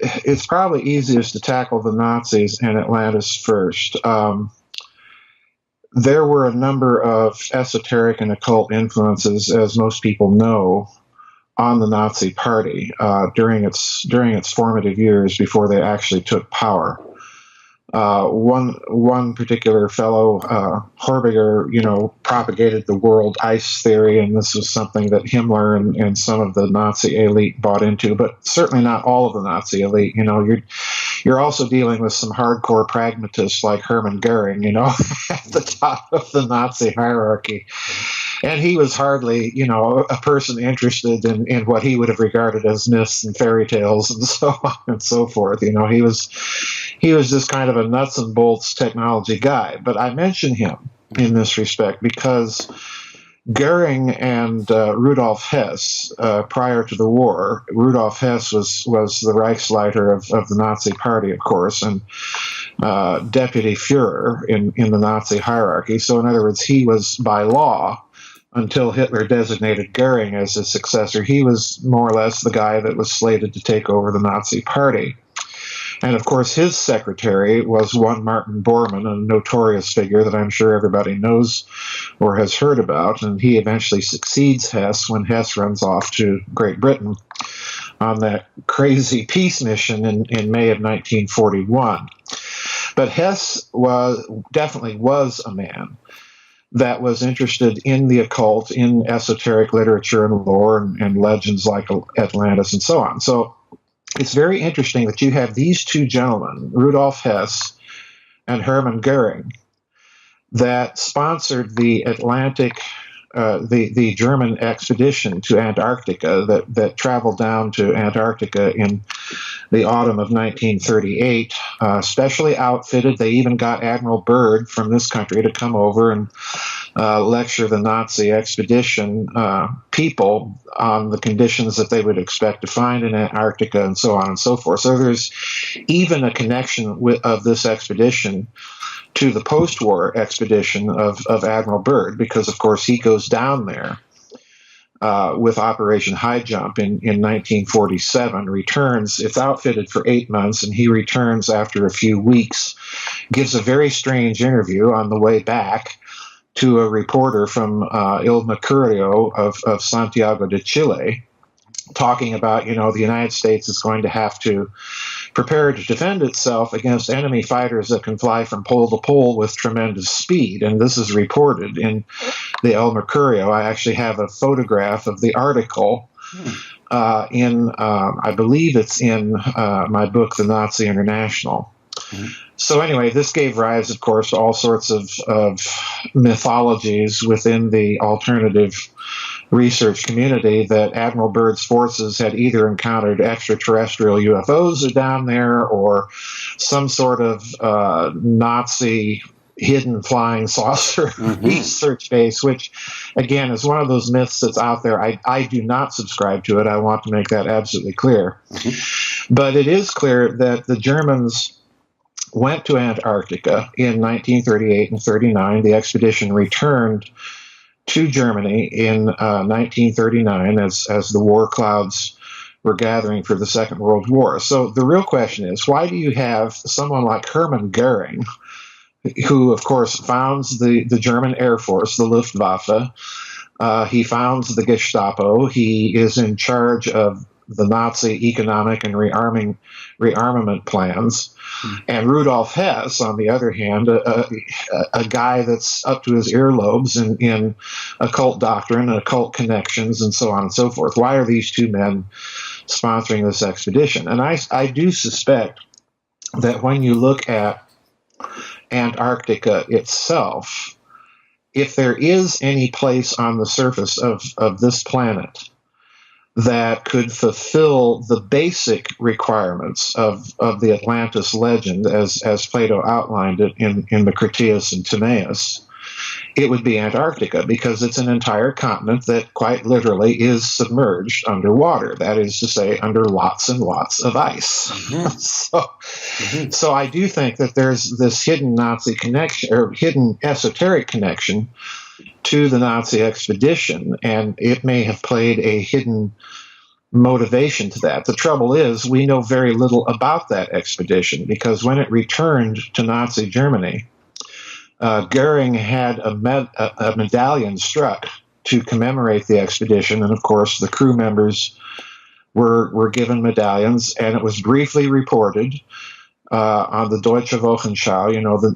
it's probably easiest to tackle the Nazis and Atlantis first. There were a number of esoteric and occult influences, as most people know, on the Nazi Party during its formative years before they actually took power. One particular fellow, Horbiger, propagated the world ice theory, and this was something that Himmler and some of the Nazi elite bought into, but certainly not all of the Nazi elite. You're also dealing with some hardcore pragmatists like Hermann Goering, at the top of the Nazi hierarchy. And he was hardly, a person interested in what he would have regarded as myths and fairy tales and so on and so forth. He was just kind of a nuts and bolts technology guy. But I mention him in this respect because Goering and Rudolf Hess, prior to the war, Rudolf Hess was the Reichsleiter of the Nazi Party, of course, and deputy Führer in the Nazi hierarchy. So in other words, he was by law, until Hitler designated Goering as his successor, he was more or less the guy that was slated to take over the Nazi Party. And of course, his secretary was one Martin Bormann, a notorious figure that I'm sure everybody knows or has heard about. And he eventually succeeds Hess when Hess runs off to Great Britain on that crazy peace mission in May of 1941. But Hess definitely was a man that was interested in the occult, in esoteric literature and lore and legends like Atlantis and so on. So it's very interesting that you have these two gentlemen, Rudolf Hess and Hermann Goering, that sponsored the the German expedition to Antarctica that traveled down to Antarctica in the autumn of 1938, specially outfitted. They even got Admiral Byrd from this country to come over and lecture the Nazi expedition people on the conditions that they would expect to find in Antarctica and so on and so forth. So there's even a connection of this expedition to the post-war expedition of Admiral Byrd, because, of course, he goes down there with Operation High Jump in 1947, returns. It's outfitted for 8 months, and he returns after a few weeks, gives a very strange interview on the way back to a reporter from Il Mercurio of Santiago de Chile, talking about, the United States is going to have to prepare to defend itself against enemy fighters that can fly from pole to pole with tremendous speed. And this is reported in the El Mercurio. I actually have a photograph of the article I believe it's in my book, The Nazi International. So anyway, this gave rise, of course, to all sorts of mythologies within the alternative research community that Admiral Byrd's forces had either encountered extraterrestrial UFOs down there or some sort of Nazi hidden flying saucer research base, which, again, is one of those myths that's out there. I do not subscribe to it. I want to make that absolutely clear. But it is clear that the Germans went to Antarctica in 1938 and 39. The expedition returned to Germany in 1939 as the war clouds were gathering for the Second World War. So the real question is, why do you have someone like Hermann Goering, who, of course, founds the German Air Force, the Luftwaffe? He founds the Gestapo. He is in charge of the Nazi economic and rearmament plans. And Rudolf Hess, on the other hand, a guy that's up to his earlobes in occult doctrine and occult connections and so on and so forth. Why are these two men sponsoring this expedition? And I do suspect that when you look at Antarctica itself, if there is any place on the surface of this planet that could fulfill the basic requirements of the Atlantis legend, as Plato outlined it in the Critias and Timaeus, it would be Antarctica, because it's an entire continent that quite literally is submerged underwater. That is to say, under lots and lots of ice. So I do think that there's this hidden Nazi connection, or hidden esoteric connection to the Nazi expedition, and it may have played a hidden motivation to that. The trouble is, we know very little about that expedition, because when it returned to Nazi Germany, Goering had a medallion struck to commemorate the expedition, and of course the crew members were given medallions, and it was briefly reported on the Deutsche Wochenschau,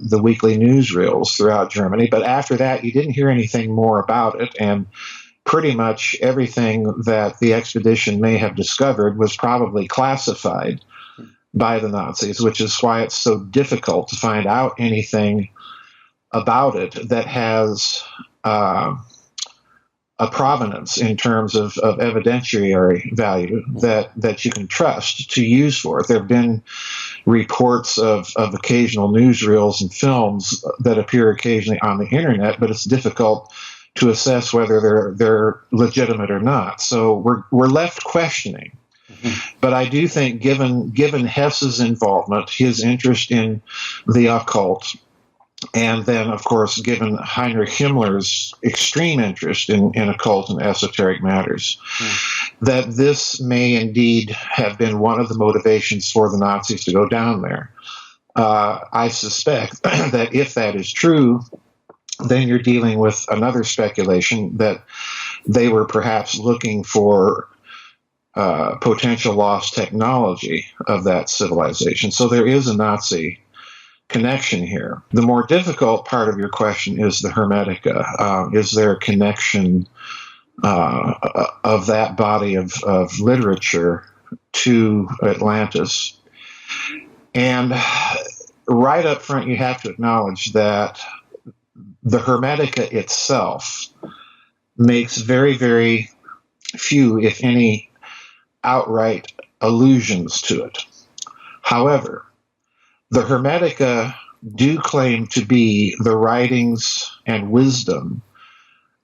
the weekly newsreels throughout Germany. But after that, you didn't hear anything more about it, and pretty much everything that the expedition may have discovered was probably classified by the Nazis, which is why it's so difficult to find out anything about it that has a provenance in terms of evidentiary value that you can trust to use for it. There have been reports of occasional newsreels and films that appear occasionally on the internet, but it's difficult to assess whether they're legitimate or not. So we're left questioning. Mm-hmm. But I do think, given Hess's involvement, his interest in the occult, and then, of course, given Heinrich Himmler's extreme interest in occult and esoteric matters, that this may indeed have been one of the motivations for the Nazis to go down there. I suspect that if that is true, then you're dealing with another speculation that they were perhaps looking for potential lost technology of that civilization. So there is a Nazi connection here. The more difficult part of your question is the Hermetica. Is there a connection of that body of literature to Atlantis? And right up front, you have to acknowledge that the Hermetica itself makes very, very few, if any, outright allusions to it. However, the Hermetica do claim to be the writings and wisdom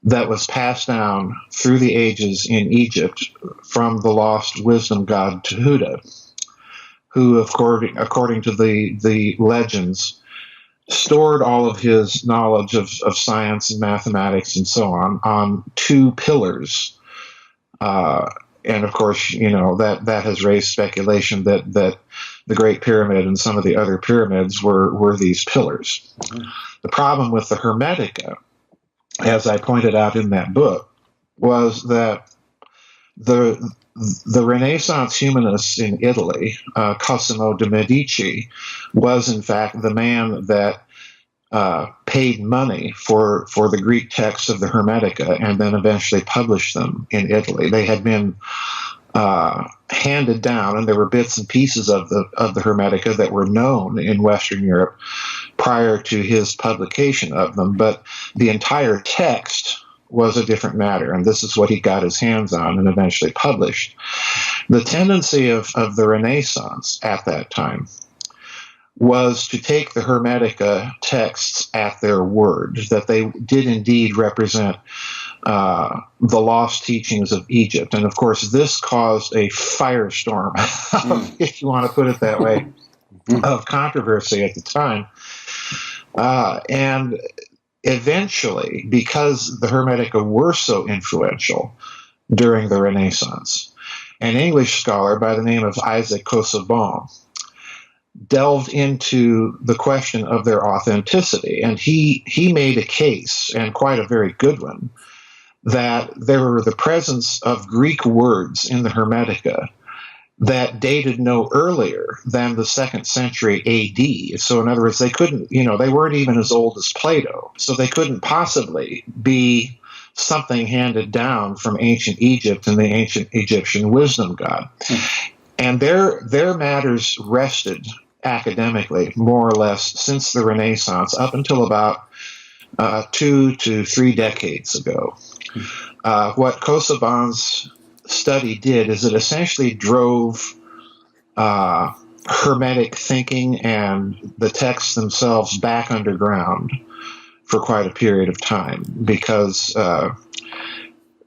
that was passed down through the ages in Egypt from the lost wisdom god Tehuda, who, according to the legends, stored all of his knowledge of science and mathematics and so on two pillars. And of course, that has raised speculation that the Great Pyramid and some of the other pyramids were these pillars. Mm-hmm. The problem with the Hermetica, as I pointed out in that book, was that the Renaissance humanists in Italy, Cosimo de' Medici, was in fact the man that paid money for the Greek texts of the Hermetica and then eventually published them in Italy. They had been handed down, and there were bits and pieces of the Hermetica that were known in Western Europe prior to his publication of them, but the entire text was a different matter, and this is what he got his hands on and eventually published. The tendency of the Renaissance at that time was to take the Hermetica texts at their word, that they did indeed represent the lost teachings of Egypt. And of course, this caused a firestorm, if you want to put it that way, of controversy at the time. And eventually, because the Hermetica were so influential during the Renaissance, an English scholar by the name of Isaac Casaubon delved into the question of their authenticity. And he made a case, and quite a very good one, that there were the presence of Greek words in the Hermetica that dated no earlier than the 2nd century AD. So in other words, they couldn't, they weren't even as old as Plato. So they couldn't possibly be something handed down from ancient Egypt and the ancient Egyptian wisdom god. And their matters rested academically, more or less, since the Renaissance, up until about 2 to 3 decades ago. What Casaubon's study did is it essentially drove Hermetic thinking and the texts themselves back underground for quite a period of time, because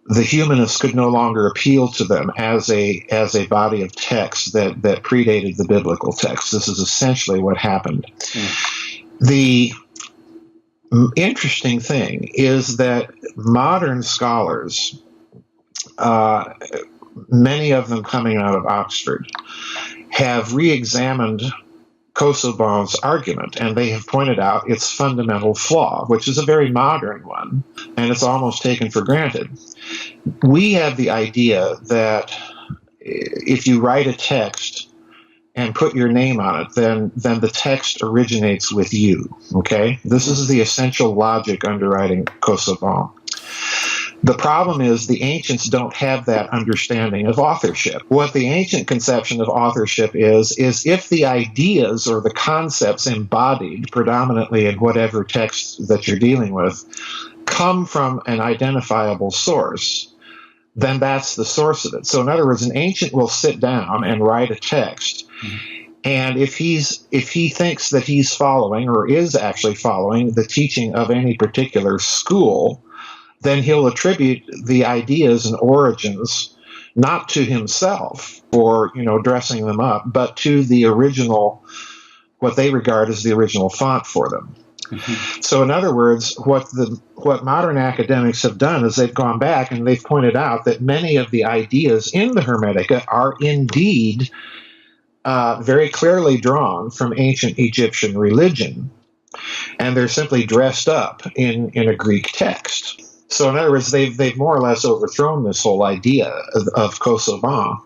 the humanists could no longer appeal to them as a body of text that predated the biblical text. This is essentially what happened. The interesting thing is that modern scholars many of them coming out of Oxford, have re-examined Kosovo's argument, and they have pointed out its fundamental flaw, which is a very modern one, and it's almost taken for granted. We have the idea that if you write a text and put your name on it, then the text originates with you, okay? This is the essential logic underwriting Kosovo. The problem is the ancients don't have that understanding of authorship. What the ancient conception of authorship is if the ideas or the concepts embodied predominantly in whatever text that you're dealing with come from an identifiable source, then that's the source of it. So in other words, an ancient will sit down and write a text, and if he thinks that he's following or is actually following the teaching of any particular school, then he'll attribute the ideas and origins not to himself or, dressing them up, but to the original, what they regard as the original font for them. Mm-hmm. So in other words, what modern academics have done is they've gone back and they've pointed out that many of the ideas in the Hermetica are indeed very clearly drawn from ancient Egyptian religion, and they're simply dressed up in a Greek text. So in other words, they've more or less overthrown this whole idea of Kosovo,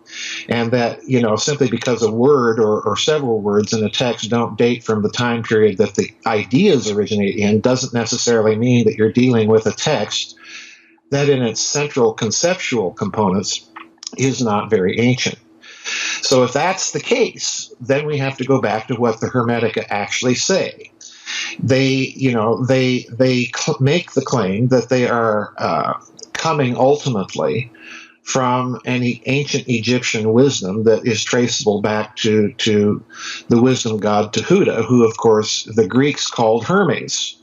and that, simply because a word or several words in a text don't date from the time period that the ideas originate in doesn't necessarily mean that you're dealing with a text that in its central conceptual components is not very ancient. So if that's the case, then we have to go back to what the Hermetica actually say. They make the claim that they are coming ultimately from any ancient Egyptian wisdom that is traceable back to the wisdom god Tehuta, who, of course, the Greeks called Hermes.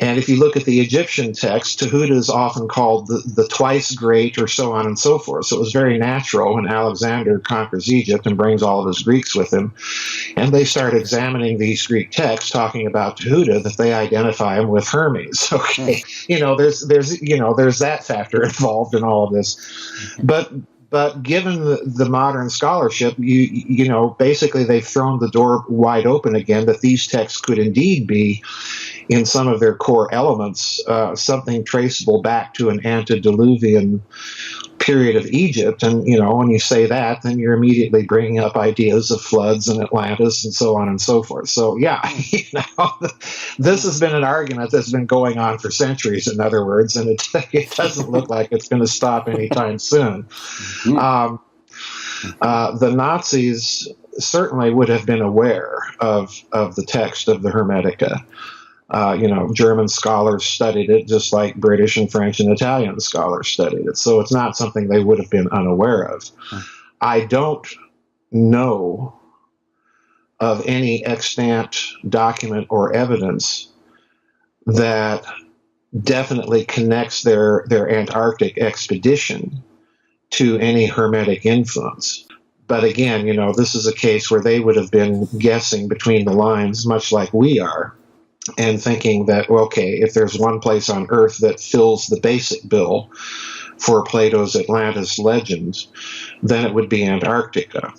And if you look at the Egyptian text, Tehuta is often called the twice great, or so on and so forth. So it was very natural when Alexander conquers Egypt and brings all of his Greeks with him, and they start examining these Greek texts talking about Tehuta, that they identify him with Hermes. Okay, there's that factor involved in all of this, but given the modern scholarship, basically they've thrown the door wide open again that these texts could indeed be, in some of their core elements, something traceable back to an antediluvian period of Egypt. And, when you say that, then you're immediately bringing up ideas of floods and Atlantis and so on and so forth. So, yeah, this has been an argument that's been going on for centuries, in other words, and it doesn't look like it's going to stop anytime soon. The Nazis certainly would have been aware of the text of the Hermetica. German scholars studied it just like British and French and Italian scholars studied it. So it's not something they would have been unaware of. I don't know of any extant document or evidence that definitely connects their Antarctic expedition to any Hermetic influence. But again, this is a case where they would have been guessing between the lines, much like we are, and thinking that, okay, if there's one place on Earth that fills the basic bill for Plato's Atlantis legend, then it would be Antarctica.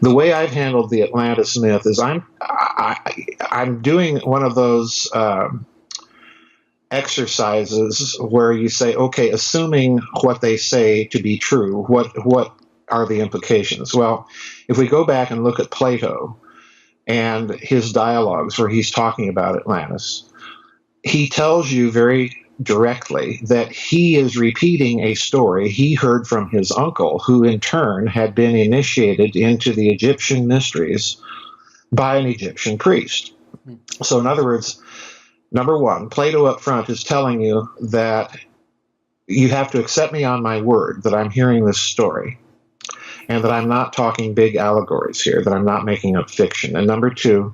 The way I've handled the Atlantis myth is I'm doing one of those exercises where you say, okay, assuming what they say to be true, what are the implications? Well, if we go back and look at Plato and his dialogues where he's talking about Atlantis, he tells you very directly that he is repeating a story he heard from his uncle, who in turn had been initiated into the Egyptian mysteries by an Egyptian priest. So in other words, number one, Plato up front is telling you that you have to accept me on my word that I'm hearing this story, and that I'm not talking big allegories here, that I'm not making up fiction. And number two,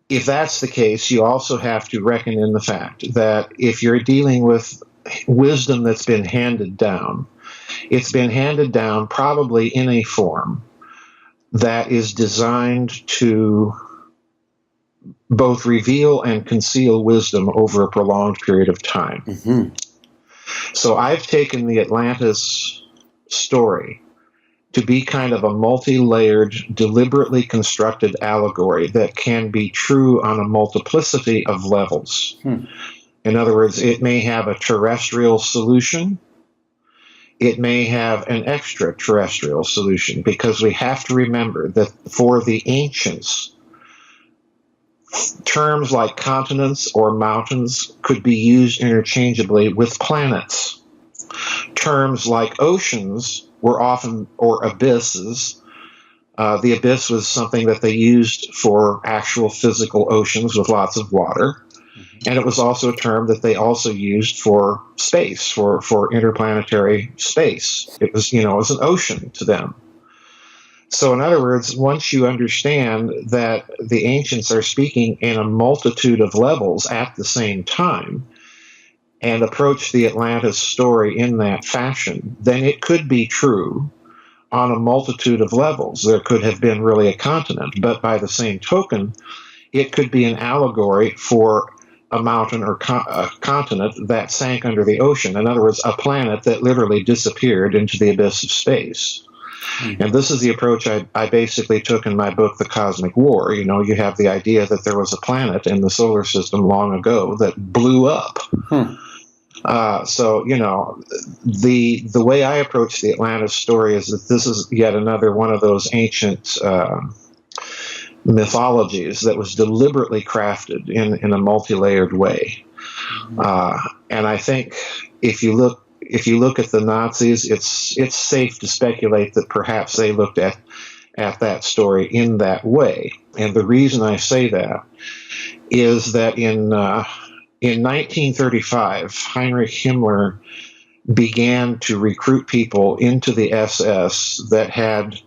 if that's the case, you also have to reckon in the fact that if you're dealing with wisdom that's been handed down, it's been handed down probably in a form that is designed to both reveal and conceal wisdom over a prolonged period of time. Mm-hmm. So I've taken the Atlantis story to be kind of a multi-layered, deliberately constructed allegory that can be true on a multiplicity of levels. In other words, it may have a terrestrial solution. It may have an extraterrestrial solution, because we have to remember that for the ancients, terms like continents or mountains could be used interchangeably with planets. Terms like oceans were often, or abysses. The abyss was something that they used for actual physical oceans with lots of water. And it was also a term that they also used for space, for interplanetary space. It was, it was an ocean to them. So in other words, once you understand that the ancients are speaking in a multitude of levels at the same time, and approach the Atlantis story in that fashion, then it could be true on a multitude of levels. There could have been really a continent, but by the same token, it could be an allegory for a mountain or a continent that sank under the ocean. In other words, a planet that literally disappeared into the abyss of space. And this is the approach I basically took in my book, The Cosmic War. You have the idea that there was a planet in the solar system long ago that blew up. So, the way I approach the Atlantis story is that this is yet another one of those ancient mythologies that was deliberately crafted in a multi-layered way. And I think if you look at the Nazis, it's safe to speculate that perhaps they looked at that story in that way. And the reason I say that is that in 1935, Heinrich Himmler began to recruit people into the SS that had,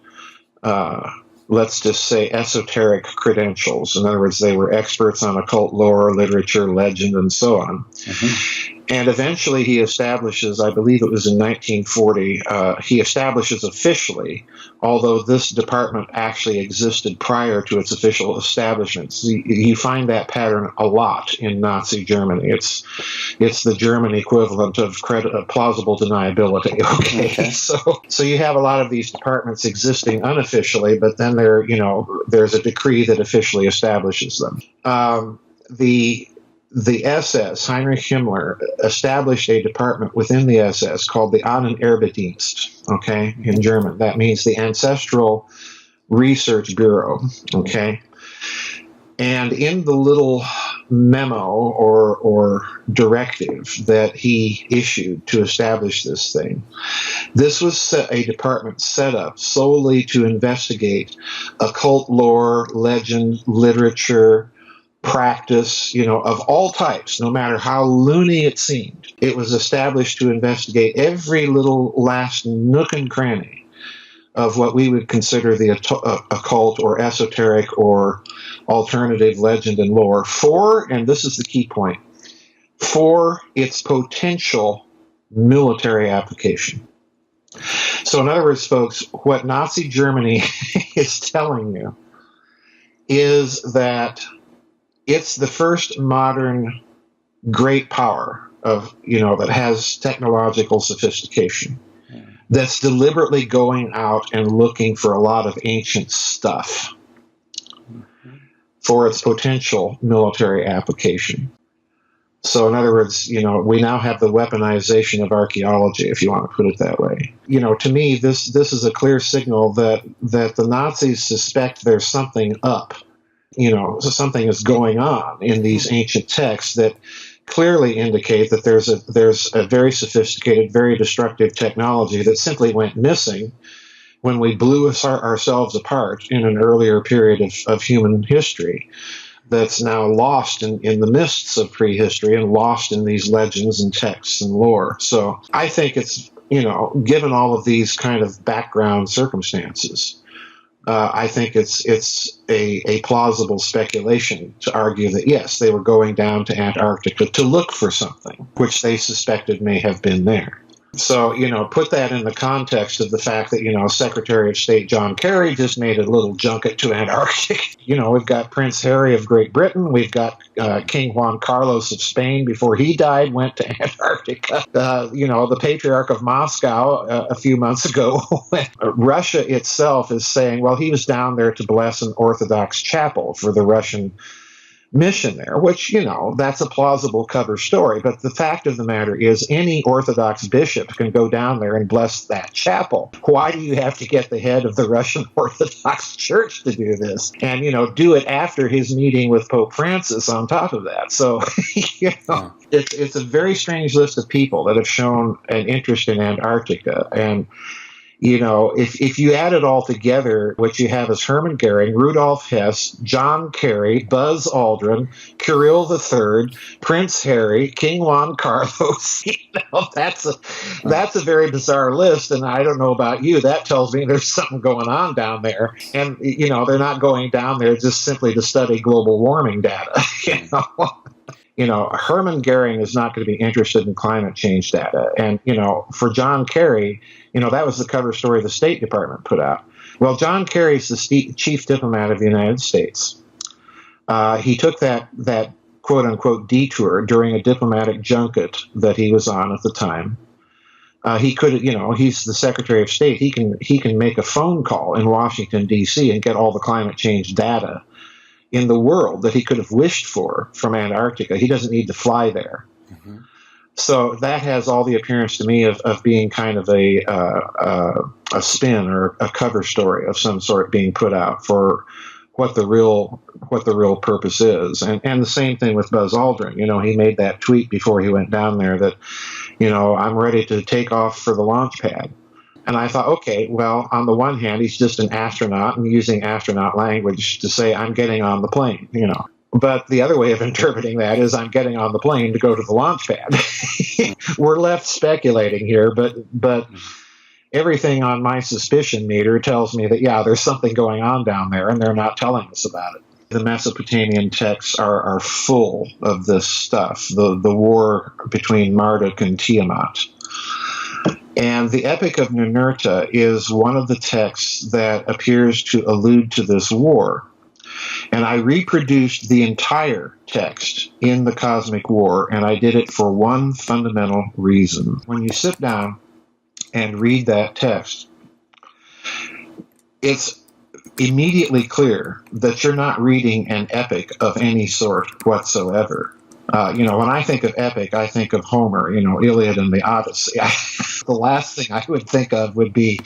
let's just say, esoteric credentials. In other words, they were experts on occult lore, literature, legend, and so on. And eventually he establishes, I believe it was in 1940, he establishes officially, although this department actually existed prior to its official establishment. You find that pattern a lot in Nazi Germany. It's the German equivalent of plausible deniability. Okay, so you have a lot of these departments existing unofficially, but then there's a decree that officially establishes them. The SS, Heinrich Himmler, established a department within the SS called the Ahnenerbe-Dienst, okay, in German. That means the Ancestral Research Bureau, okay? And in the little memo or directive that he issued to establish this thing, this was a department set up solely to investigate occult lore, legend, literature, practice, of all types, no matter how loony it seemed. It was established to investigate every little last nook and cranny of what we would consider the occult or esoteric or alternative legend and lore for, and this is the key point, for its potential military application. So in other words, folks, what Nazi Germany is telling you is that it's the first modern great power of, that has technological sophistication, that's deliberately going out and looking for a lot of ancient stuff for its potential military application. So in other words, we now have the weaponization of archaeology, if you want to put it that way. To me, this is a clear signal that the Nazis suspect there's something up. So something is going on in these ancient texts that clearly indicate that there's a very sophisticated, very destructive technology that simply went missing when we blew ourselves apart in an earlier period of human history, that's now lost in the mists of prehistory and lost in these legends and texts and lore. So I think it's, given all of these kind of background circumstances, I think it's a plausible speculation to argue that, yes, they were going down to Antarctica to look for something, which they suspected may have been there. So, put that in the context of the fact that, Secretary of State John Kerry just made a little junket to Antarctica. We've got Prince Harry of Great Britain. We've got King Juan Carlos of Spain, before he died, went to Antarctica. The Patriarch of Moscow a few months ago. Russia itself is saying, well, he was down there to bless an Orthodox chapel for the Russian mission there, which, that's a plausible cover story. But the fact of the matter is, any Orthodox bishop can go down there and bless that chapel. Why do you have to get the head of the Russian Orthodox Church to do this? And, do it after his meeting with Pope Francis on top of that. So, it's a very strange list of people that have shown an interest in Antarctica. And if you add it all together, what you have is Hermann Goering, Rudolf Hess, John Kerry, Buzz Aldrin, Kirill III, Prince Harry, King Juan Carlos. That's a very bizarre list, and I don't know about you. That tells me there's something going on down there. And, they're not going down there just simply to study global warming data. Hermann Goering is not going to be interested in climate change data. And, for John Kerry, that was the cover story the State Department put out. Well, John Kerry's the chief diplomat of the United States. He took that quote-unquote detour during a diplomatic junket that he was on at the time. He could, he's the Secretary of State. He can make a phone call in Washington, D.C. and get all the climate change data in the world that he could have wished for from Antarctica. He doesn't need to fly there. Mm-hmm. So that has all the appearance to me of being kind of a spin or a cover story of some sort being put out for what the real purpose is. And the same thing with Buzz Aldrin. He made that tweet before he went down there that, I'm ready to take off for the launch pad. And I thought, okay, well, on the one hand, he's just an astronaut and using astronaut language to say, I'm getting on the plane, But the other way of interpreting that is, I'm getting on the plane to go to the launch pad. We're left speculating here, but everything on my suspicion meter tells me that, yeah, there's something going on down there, and they're not telling us about it. The Mesopotamian texts are full of this stuff, the war between Marduk and Tiamat. And the Epic of Ninurta is one of the texts that appears to allude to this war. And I reproduced the entire text in the Cosmic War, and I did it for one fundamental reason. When you sit down and read that text, it's immediately clear that you're not reading an epic of any sort whatsoever. When I think of epic, I think of Homer, Iliad and the Odyssey. The last thing I would think of would be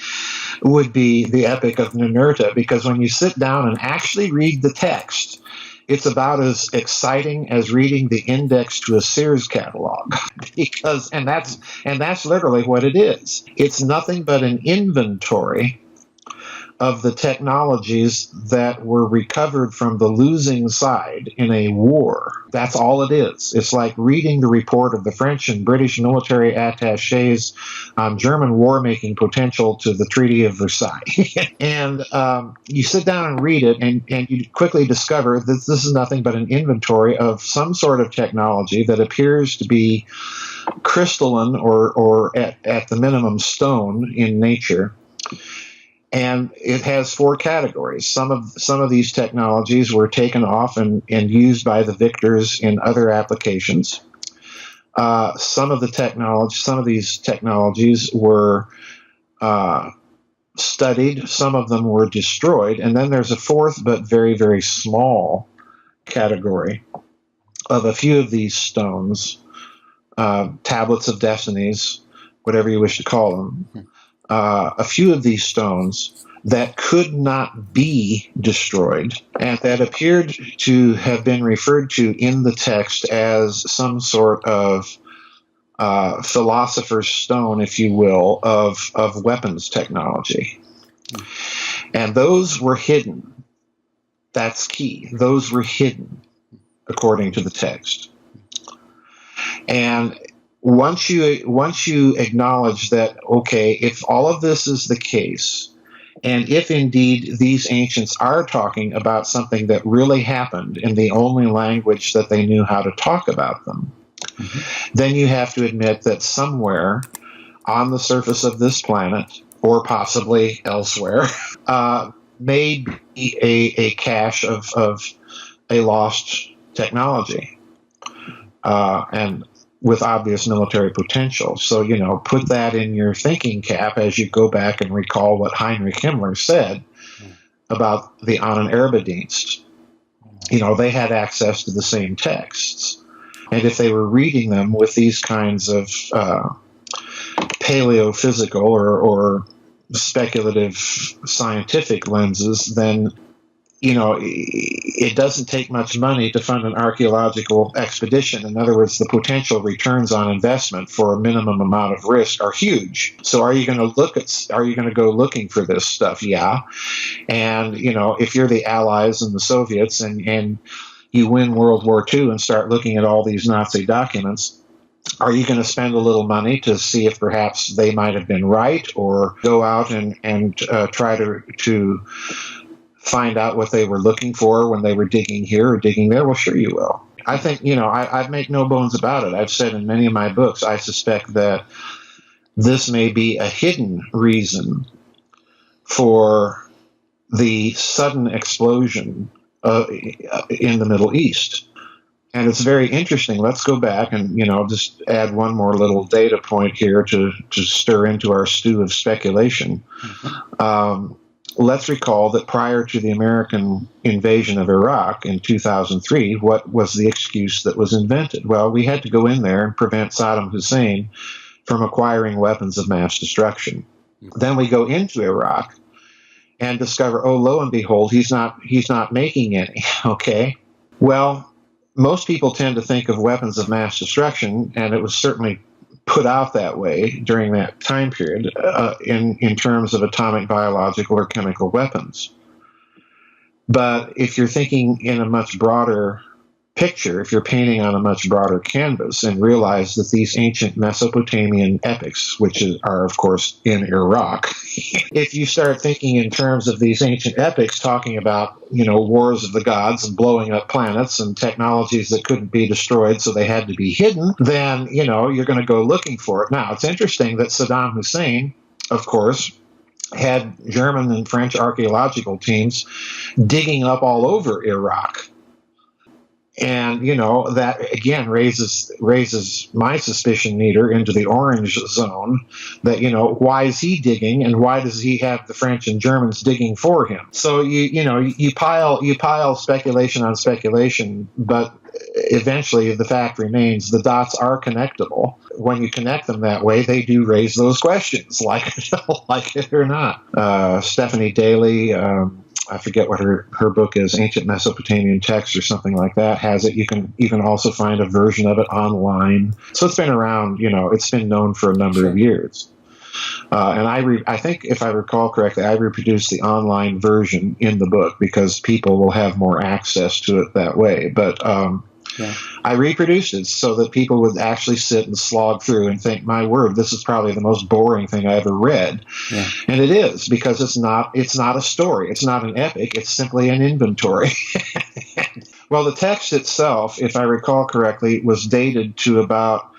the Epic of Ninurta, because when you sit down and actually read the text, it's about as exciting as reading the index to a Sears catalog, and that's literally what it is. It's nothing but an inventory of the technologies that were recovered from the losing side in a war. That's all it is. It's like reading the report of the French and British military attachés on German war-making potential to the Treaty of Versailles. And you sit down and read it, and you quickly discover that this is nothing but an inventory of some sort of technology that appears to be crystalline or at the minimum stone in nature. And it has four categories. Some of these technologies were taken off and used by the victors in other applications. Some of these technologies were studied. Some of them were destroyed. And then there's a fourth but very, very small category of a few of these stones, tablets of destinies, whatever you wish to call them. A few of these stones that could not be destroyed and that appeared to have been referred to in the text as some sort of philosopher's stone, if you will, of weapons technology. And those were hidden. That's key. Those were hidden, according to the text. And once you acknowledge that, okay, if all of this is the case, and if indeed these ancients are talking about something that really happened in the only language that they knew how to talk about them, then you have to admit that somewhere on the surface of this planet, or possibly elsewhere, may be a cache of a lost technology, and with obvious military potential. So, put that in your thinking cap as you go back and recall what Heinrich Himmler said about the Ahnenerbe-Dienst. They had access to the same texts. And if they were reading them with these kinds of paleophysical or speculative scientific lenses, then it doesn't take much money to fund an archaeological expedition. In other words, the potential returns on investment for a minimum amount of risk are huge. So are you going to go looking for this stuff? Yeah. And, if you're the Allies and the Soviets and you win World War II and start looking at all these Nazi documents, are you going to spend a little money to see if perhaps they might have been right, or go out and try to find out what they were looking for when they were digging here or digging there? Well, sure you will. I think, I make no bones about it. I've said in many of my books, I suspect that this may be a hidden reason for the sudden explosion in the Middle East. And it's very interesting. Let's go back and, just add one more little data point here to stir into our stew of speculation. Let's recall that prior to the American invasion of Iraq in 2003, what was the excuse that was invented? Well, we had to go in there and prevent Saddam Hussein from acquiring weapons of mass destruction. Then we go into Iraq and discover, oh, lo and behold, he's not making any. Okay. Well, most people tend to think of weapons of mass destruction, and it was certainly put out that way during that time period in terms of atomic, biological, or chemical weapons. But if you're thinking in a much broader picture, if you're painting on a much broader canvas, and realize that these ancient Mesopotamian epics, which are, of course, in Iraq, if you start thinking in terms of these ancient epics talking about, wars of the gods and blowing up planets and technologies that couldn't be destroyed, so they had to be hidden, then, you're going to go looking for it. Now, it's interesting that Saddam Hussein, of course, had German and French archaeological teams digging up all over Iraq. And, that, again, raises my suspicion meter into the orange zone that, why is he digging, and why does he have the French and Germans digging for him? So, you pile speculation on speculation, but eventually the fact remains the dots are connectable. When you connect them that way, they do raise those questions, like it or not. Stephanie Daly, I forget what her book is, Ancient Mesopotamian Texts or something like that, has it. You can also find a version of it online. So it's been around, it's been known for a number of years. And I think, if I recall correctly, I reproduced the online version in the book because people will have more access to it that way. But I reproduced it so that people would actually sit and slog through and think, my word, this is probably the most boring thing I ever read. Yeah. And it is, because it's not a story. It's not an epic. It's simply an inventory. Well, the text itself, if I recall correctly, was dated to about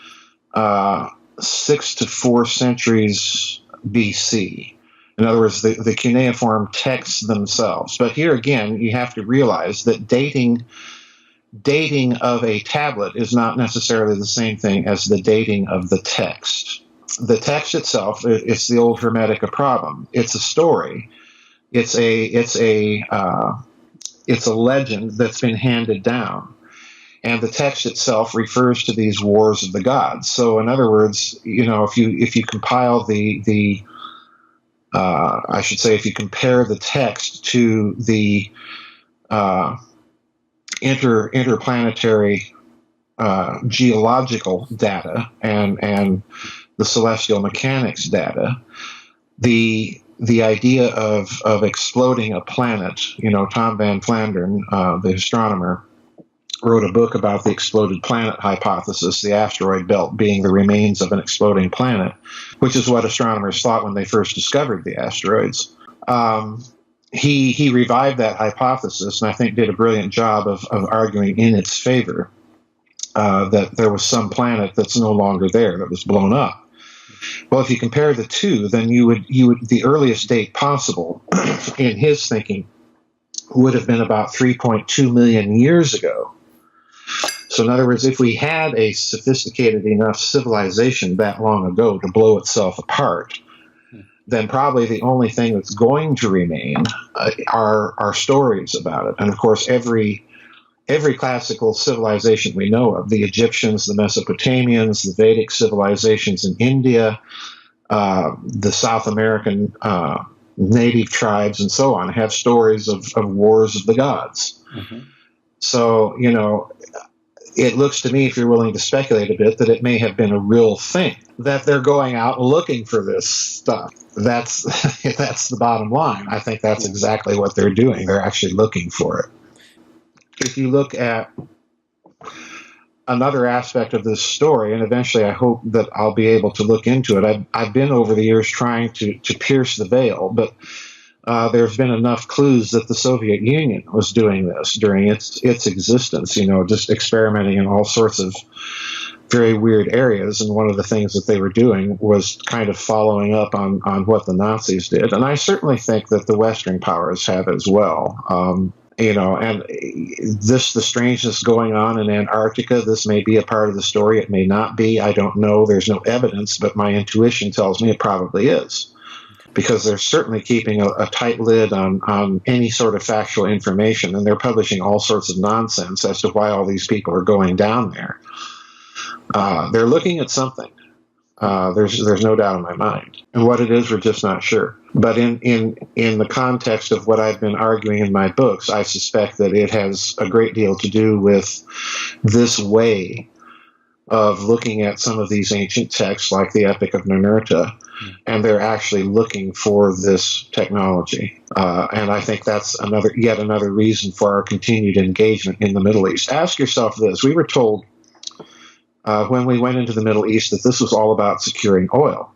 6 to 4 centuries BC. In other words, the cuneiform texts themselves. But here again, you have to realize that dating of a tablet is not necessarily the same thing as the dating of the text. The text itself, it's the old Hermetica problem. It's a story. It's a legend that's been handed down. And the text itself refers to these wars of the gods. So, in other words, if you compile I should say, if you compare the text to the interplanetary geological data and the celestial mechanics data, the idea of exploding a planet, Tom Van Flandern, the astronomer, wrote a book about the exploded planet hypothesis, the asteroid belt being the remains of an exploding planet, which is what astronomers thought when they first discovered the asteroids. He revived that hypothesis, and I think did a brilliant job of arguing in its favor, that there was some planet that's no longer there, that was blown up. Well, if you compare the two, then you would the earliest date possible in his thinking would have been about 3.2 million years ago. So in other words, if we had a sophisticated enough civilization that long ago to blow itself apart, then probably the only thing that's going to remain are stories about it. And of course, every classical civilization we know of, the Egyptians, the Mesopotamians, the Vedic civilizations in India, the South American native tribes, and so on, have stories of wars of the gods. Mm-hmm. So, it looks to me, if you're willing to speculate a bit, that it may have been a real thing, that they're going out looking for this stuff. That's the bottom line. I think that's exactly what they're doing. They're actually looking for it. If you look at another aspect of this story, and eventually I hope that I'll be able to look into it, I've been over the years trying to pierce the veil, but there's been enough clues that the Soviet Union was doing this during its existence, just experimenting in all sorts of very weird areas. And one of the things that they were doing was kind of following up on what the Nazis did. And I certainly think that the Western powers have as well. And the strangeness going on in Antarctica, this may be a part of the story. It may not be. I don't know. There's no evidence, but my intuition tells me it probably is, because they're certainly keeping a tight lid on any sort of factual information, and they're publishing all sorts of nonsense as to why all these people are going down there. They're looking at something. There's no doubt in my mind. And what it is, we're just not sure. But in the context of what I've been arguing in my books, I suspect that it has a great deal to do with this way of looking at some of these ancient texts, like the Epic of Ninurta, and they're actually looking for this technology. And I think that's yet another reason for our continued engagement in the Middle East. Ask yourself this. We were told when we went into the Middle East that this was all about securing oil.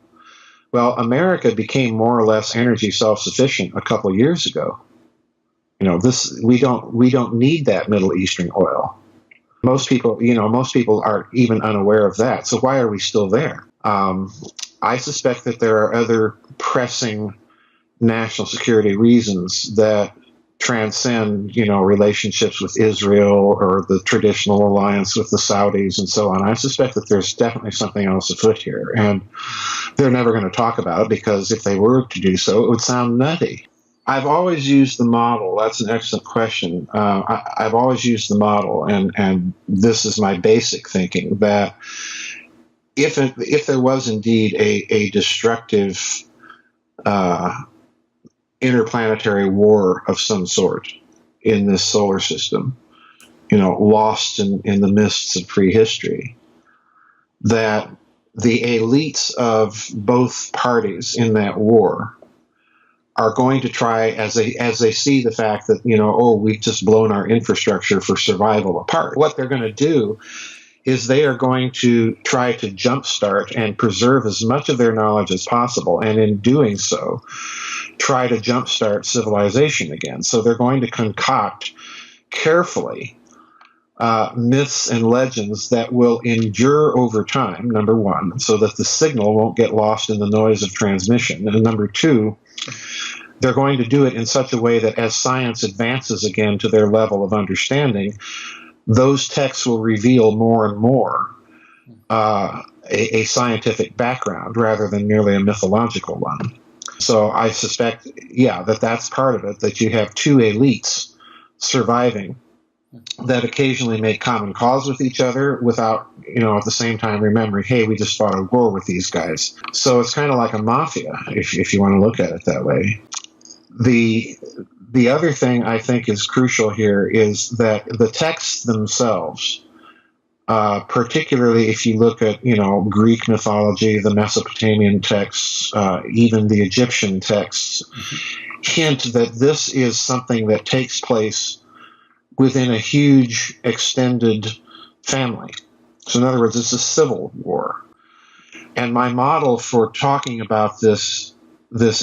Well, America became more or less energy self-sufficient a couple of years ago. We don't need that Middle Eastern oil. Most people are even unaware of that. So why are we still there? I suspect that there are other pressing national security reasons that transcend, relationships with Israel or the traditional alliance with the Saudis and so on. I suspect that there's definitely something else afoot here, and they're never going to talk about it, because if they were to do so, it would sound nutty. I've always used the model. That's an excellent question. I've always used the model, and this is my basic thinking, that if there was indeed a destructive interplanetary war of some sort in this solar system, lost in the mists of prehistory, that the elites of both parties in that war are going to try, as they see the fact that, we've just blown our infrastructure for survival apart. What they're going to do is they are going to try to jumpstart and preserve as much of their knowledge as possible, and in doing so, try to jumpstart civilization again. So they're going to concoct carefully myths and legends that will endure over time, number one, so that the signal won't get lost in the noise of transmission. And number two, they're going to do it in such a way that as science advances again to their level of understanding, those texts will reveal more and more a scientific background rather than merely a mythological one. So I suspect, that's part of it, that you have two elites surviving that occasionally make common cause with each other without, at the same time remembering, hey, we just fought a war with these guys. So it's kind of like a mafia, if you want to look at it that way. The other thing I think is crucial here is that the texts themselves, particularly if you look at, Greek mythology, the Mesopotamian texts, even the Egyptian texts, hint that this is something that takes place within a huge extended family. So in other words, it's a civil war. And my model for talking about this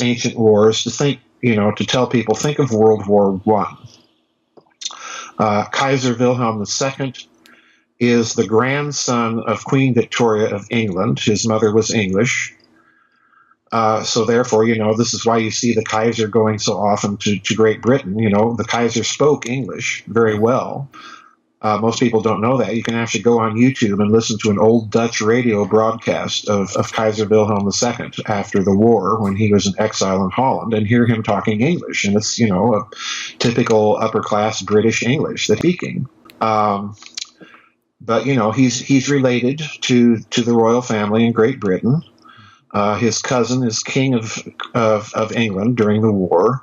ancient war is to think, to tell people, think of World War I. Kaiser Wilhelm II is the grandson of Queen Victoria of England. His mother was English. So therefore, this is why you see the Kaiser going so often to Great Britain. The Kaiser spoke English very well. Most people don't know that. You can actually go on YouTube and listen to an old Dutch radio broadcast of Kaiser Wilhelm II after the war, when he was in exile in Holland, and hear him talking English. And it's, a typical upper-class British English that he's speaking. But, he's related to the royal family in Great Britain. His cousin is King of England during the war.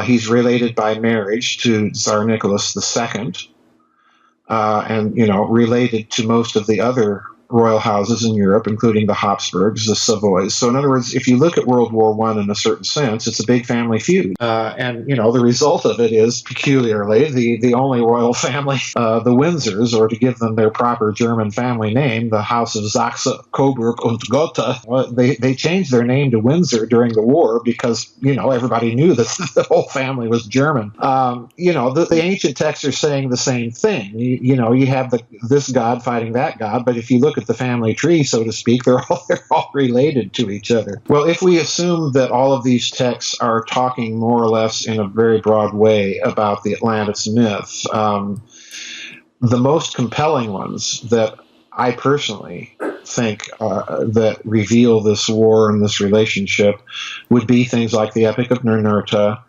He's related by marriage to Tsar Nicholas II. And, related to most of the other royal houses in Europe, including the Habsburgs, the Savoys. So in other words, if you look at World War I in a certain sense, it's a big family feud. And, the result of it is, peculiarly, the only royal family, the Windsors, or to give them their proper German family name, the House of Saxe, Coburg und Gotha, they changed their name to Windsor during the war because, everybody knew that the whole family was German. The ancient texts are saying the same thing. You have this god fighting that god, but if you look at the family tree, so to speak, they're all related to each other. Well, if we assume that all of these texts are talking more or less in a very broad way about the Atlantis myth, the most compelling ones that I personally think that reveal this war and this relationship would be things like the Epic of Ninurta,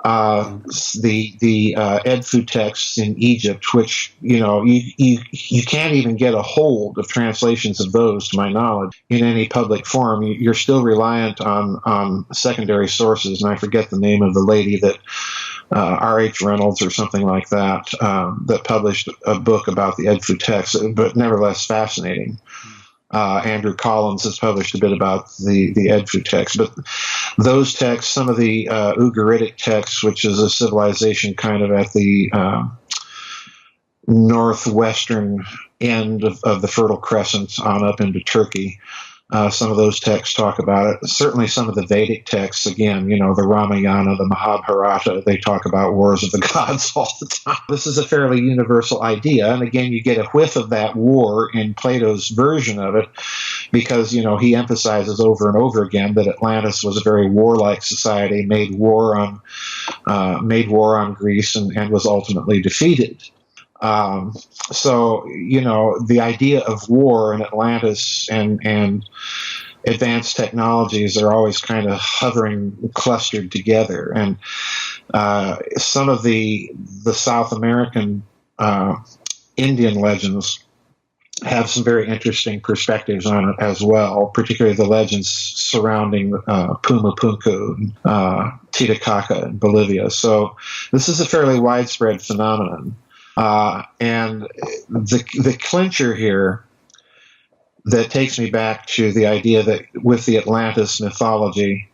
the Edfu texts in Egypt, which you can't even get a hold of translations of those, to my knowledge, in any public forum. You're still reliant on secondary sources, and I forget the name of the lady that R.H. Reynolds or something like that that published a book about the Edfu text, but nevertheless fascinating. Andrew Collins has published a bit about the Edfu text, but those texts, some of the Ugaritic texts, which is a civilization kind of at the northwestern end of the Fertile Crescent on up into Turkey. Some of those texts talk about it. Certainly some of the Vedic texts, again, the Ramayana, the Mahabharata, they talk about wars of the gods all the time. This is a fairly universal idea. And again, you get a whiff of that war in Plato's version of it because, he emphasizes over and over again that Atlantis was a very warlike society, made war on Greece and was ultimately defeated. So, the idea of war in Atlantis and advanced technologies are always kind of hovering, clustered together. And some of the South American Indian legends have some very interesting perspectives on it as well, particularly the legends surrounding Pumapunku, Titicaca in Bolivia. So this is a fairly widespread phenomenon. And the clincher here that takes me back to the idea that with the Atlantis mythology,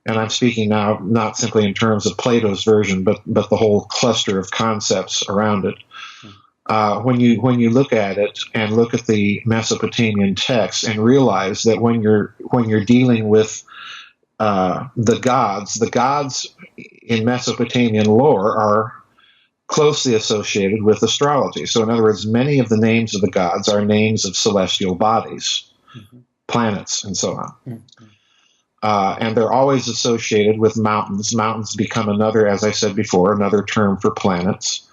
and I'm speaking now not simply in terms of Plato's version, but the whole cluster of concepts around it. When you look at it and look at the Mesopotamian texts and realize that when you're dealing with the gods in Mesopotamian lore are closely associated with astrology. So in other words, many of the names of the gods are names of celestial bodies, planets, and so on. And they're always associated with mountains. Mountains become another, as I said before, another term for planets.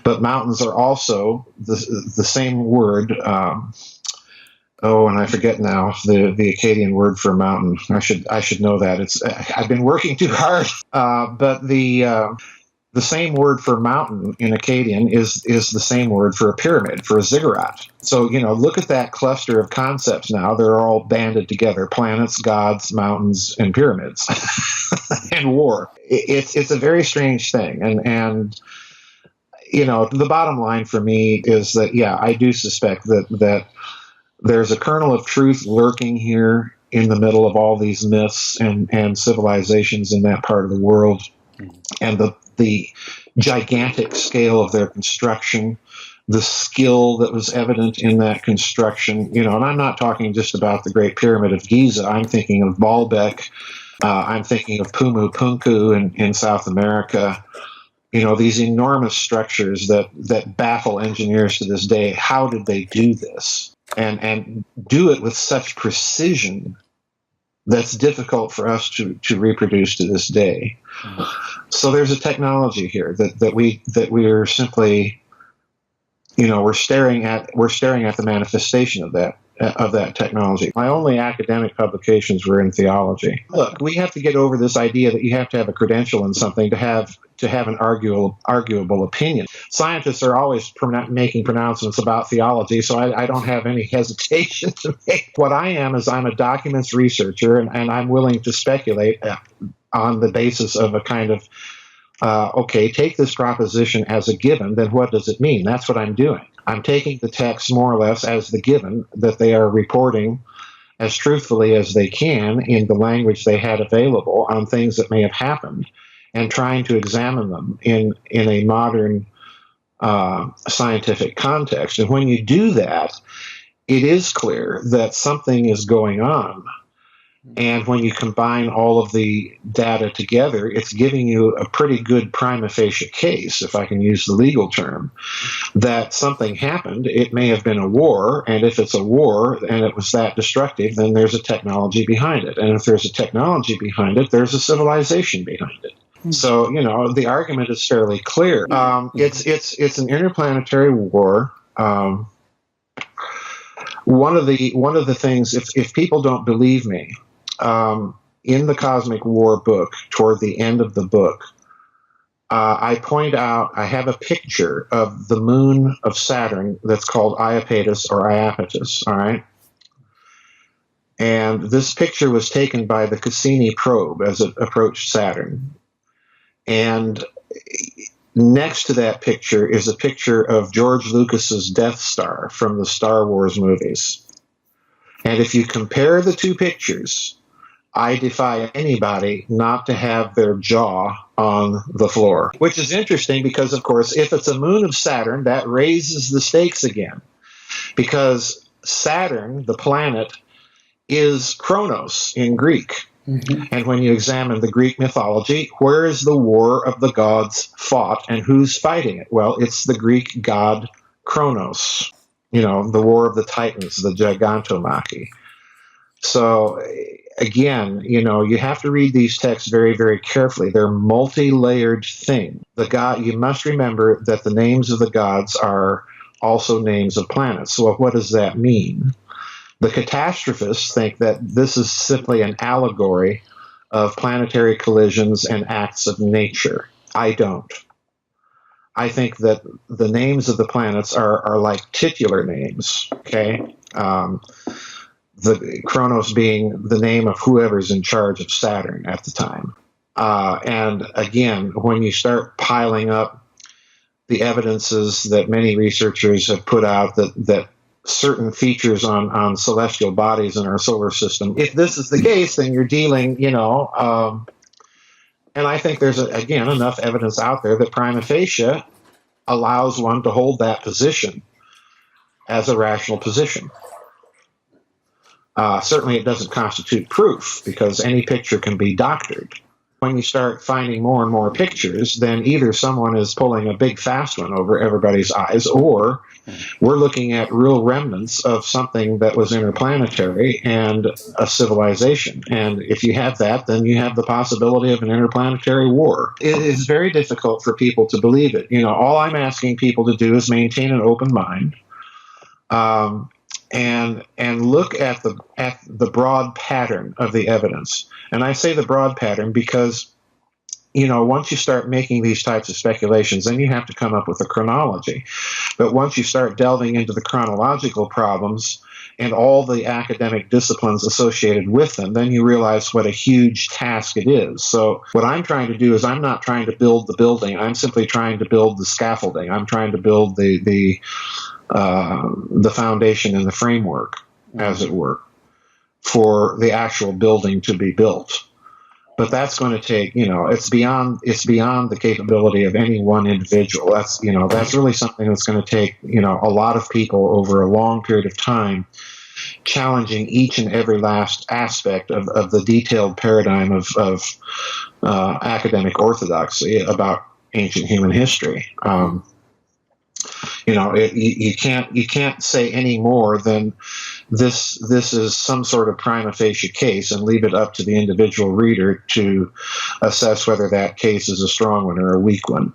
But mountains are also the same word. And I forget now the Akkadian word for mountain. I should know that. I've been working too hard. But the same word for mountain in Akkadian is the same word for a pyramid, for a ziggurat. So, look at that cluster of concepts now. They're all banded together: planets, gods, mountains, and pyramids, and war. It's a very strange thing. And the bottom line for me is that, yeah, I do suspect that there's a kernel of truth lurking here in the middle of all these myths and civilizations in that part of the world. And the gigantic scale of their construction, the skill that was evident in that construction, and I'm not talking just about the Great Pyramid of Giza. I'm thinking of Baalbek. I'm thinking of Pumapunku in South America. These enormous structures that baffle engineers to this day. How did they do this? And do it with such precision that's difficult for us to reproduce to this day. So there's a technology here that we are simply, we're staring at the manifestation of that technology. My only academic publications were in theology. Look, we have to get over this idea that you have to have a credential in something to have an arguable opinion. Scientists are always making pronouncements about theology, so I don't have any hesitation to make. What I am is I'm a documents researcher, and I'm willing to speculate on the basis of a kind of, okay, take this proposition as a given, then what does it mean? That's what I'm doing. I'm taking the text more or less as the given that they are reporting as truthfully as they can in the language they had available on things that may have happened, and trying to examine them in a modern scientific context. And when you do that, it is clear that something is going on. And when you combine all of the data together, it's giving you a pretty good prima facie case, if I can use the legal term, that something happened. It may have been a war, and if it's a war and it was that destructive, then there's a technology behind it. And if there's a technology behind it, there's a civilization behind it. So, the argument is fairly clear. It's an interplanetary war. One of the things, if people don't believe me, in the Cosmic War book, toward the end of the book, I point out, I have a picture of the moon of Saturn that's called Iapetus or Iapetus, all right? And this picture was taken by the Cassini probe as it approached Saturn. And next to that picture is a picture of George Lucas's Death Star from the Star Wars movies. And if you compare the two pictures, I defy anybody not to have their jaw on the floor, which is interesting because, of course, if it's a moon of Saturn, that raises the stakes again, because Saturn, the planet, is Kronos in Greek. Mm-hmm. And when you examine the Greek mythology, where is the war of the gods fought and who's fighting it? Well, it's the Greek god Kronos, the war of the Titans, the Gigantomachy. So again, you have to read these texts very, very carefully. They're multi-layered thing. You must remember that the names of the gods are also names of planets. So what does that mean? The catastrophists think that this is simply an allegory of planetary collisions and acts of nature. I don't. I think that the names of the planets are like titular names, okay? The Kronos being the name of whoever's in charge of Saturn at the time. And again, when you start piling up the evidences that many researchers have put out that certain features on celestial bodies in our solar system, if this is the case, then you're dealing, and I think there's, again, enough evidence out there that prima facie allows one to hold that position as a rational position. Certainly it doesn't constitute proof, because any picture can be doctored. When you start finding more and more pictures, then either someone is pulling a big fast one over everybody's eyes, or we're looking at real remnants of something that was interplanetary and a civilization. And if you have that, then you have the possibility of an interplanetary war. It is very difficult for people to believe it. All I'm asking people to do is maintain an open mind, and look at the broad pattern of the evidence. And I say the broad pattern because, once you start making these types of speculations, then you have to come up with a chronology. But once you start delving into the chronological problems and all the academic disciplines associated with them, then you realize what a huge task it is. So what I'm trying to do is, I'm not trying to build the building. I'm simply trying to build the scaffolding. I'm trying to build the foundation and the framework, as it were, for the actual building to be built. But that's going to take, it's beyond the capability of any one individual. That's really something that's going to take, a lot of people over a long period of time, challenging each and every last aspect of the detailed paradigm of academic orthodoxy about ancient human history. You can't say any more than this is some sort of prima facie case, and leave it up to the individual reader to assess whether that case is a strong one or a weak one.